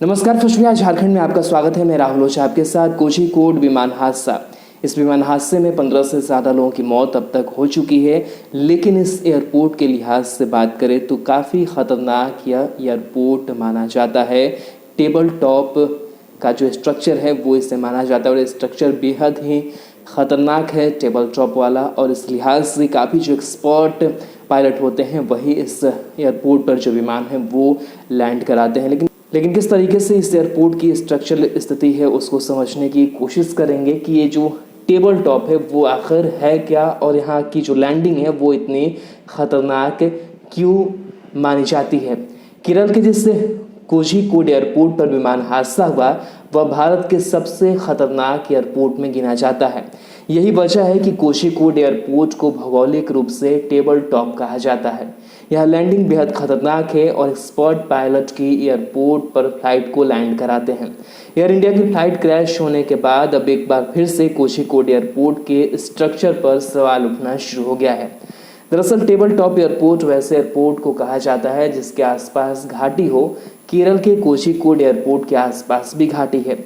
नमस्कार खुशबिया, झारखंड में आपका स्वागत है। मैं राहुल ओझा आपके साथ। कोझीकोड विमान हादसा, इस विमान हादसे में 15 से ज़्यादा लोगों की मौत अब तक हो चुकी है। लेकिन इस एयरपोर्ट के लिहाज से बात करें तो काफ़ी ख़तरनाक यह एयरपोर्ट माना जाता है। टेबल टॉप का जो स्ट्रक्चर है वो इसे माना जाता है और स्ट्रक्चर बेहद ही ख़तरनाक है, टेबल टॉप वाला। और इस लिहाज से काफ़ी जो एक्सपर्ट पायलट होते हैं वही इस एयरपोर्ट पर जो विमान है वो लैंड कराते हैं। लेकिन किस तरीके से इस एयरपोर्ट की स्ट्रक्चरल स्थिति है उसको समझने की कोशिश करेंगे कि ये जो टेबल टॉप है वो आखिर है क्या, और यहाँ की जो लैंडिंग है वो इतनी ख़तरनाक क्यों मानी जाती है। केरल के जिस कोझीकोड एयरपोर्ट पर विमान हादसा हुआ वह भारत के सबसे खतरनाक एयरपोर्ट में गिना जाता है। यही वजह है कि कोझीकोड एयरपोर्ट को भौगोलिक रूप से टेबल टॉप कहा जाता है। यह लैंडिंग बेहद खतरनाक है और एक्सपर्ट पायलट की एयरपोर्ट पर फ्लाइट को लैंड कराते हैं। एयर इंडिया की फ्लाइट क्रैश होने के बाद अब एक बार फिर से कोझीकोड एयरपोर्ट के स्ट्रक्चर पर सवाल उठना शुरू हो गया है। दरअसल टेबल टॉप एयरपोर्ट वैसे एयरपोर्ट को कहा जाता है जिसके आसपास घाटी हो। केरल के कोझीकोड एयरपोर्ट के आसपास भी घाटी है।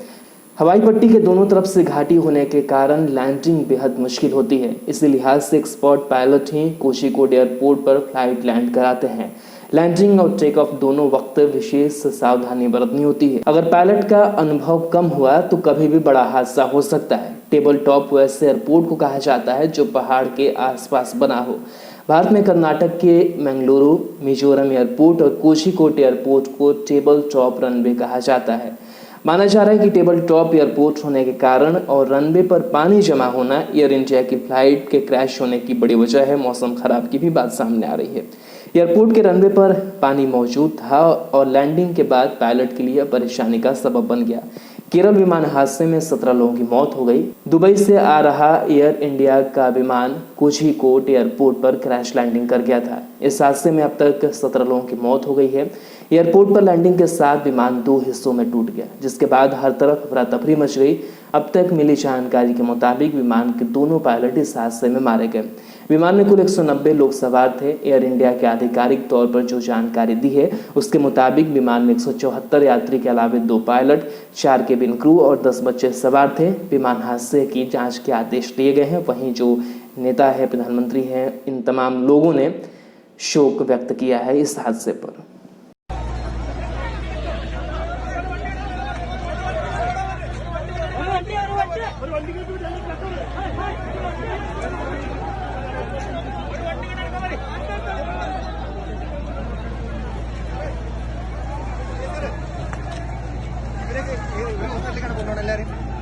हवाई पट्टी के दोनों तरफ से घाटी होने के कारण लैंडिंग बेहद मुश्किल होती है। इसी लिहाज से एक्सपर्ट पायलट ही कोझीकोड एयरपोर्ट पर फ्लाइट लैंड कराते हैं। लैंडिंग और टेक ऑफ दोनों वक्त विशेष सावधानी बरतनी होती है। अगर पायलट का अनुभव कम हुआ तो कभी भी बड़ा हादसा हो सकता है। टेबल टॉप वैसे एयरपोर्ट को कहा जाता है जो पहाड़ के आसपास बना हो। भारत में कर्नाटक के मंगलुरु, मिजोरम एयरपोर्ट और कोझीकोड एयरपोर्ट को टेबल टॉप रनवे कहा जाता है। माना जा रहा है कि टेबल टॉप एयरपोर्ट होने के कारण और रनवे पर पानी जमा होना एयर इंडिया की फ्लाइट के क्रैश होने की बड़ी वजह है। मौसम खराब की भी बात सामने आ रही है। एयरपोर्ट के रनवे पर पानी मौजूद था और लैंडिंग के बाद पायलट के लिए परेशानी का सबब बन गया। केरल विमान हादसे में 17 लोगों की मौत हो गई। दुबई से आ रहा एयर इंडिया का विमान कोझीकोड एयरपोर्ट पर क्रैश लैंडिंग कर गया था। इस हादसे में अब तक 17 लोगों की मौत हो गई है। एयरपोर्ट पर लैंडिंग के साथ विमान 2 हिस्सों में टूट गया, जिसके बाद हर तरफ अफरा तफरी मच गई। अब तक मिली जानकारी के मुताबिक विमान के दोनों पायलट इस हादसे में मारे गए। विमान में कुल 190 लोग सवार थे। एयर इंडिया के आधिकारिक तौर पर जो जानकारी दी है उसके मुताबिक विमान में 174 यात्री के अलावा 2 पायलट, 4 केबिन क्रू और 10 बच्चे सवार थे। विमान हादसे की जांच के आदेश दिए गए हैं। वहीं जो नेता है, प्रधानमंत्री हैं, इन तमाम लोगों ने शोक व्यक्त किया है इस हादसे पर। എല്ലാവരും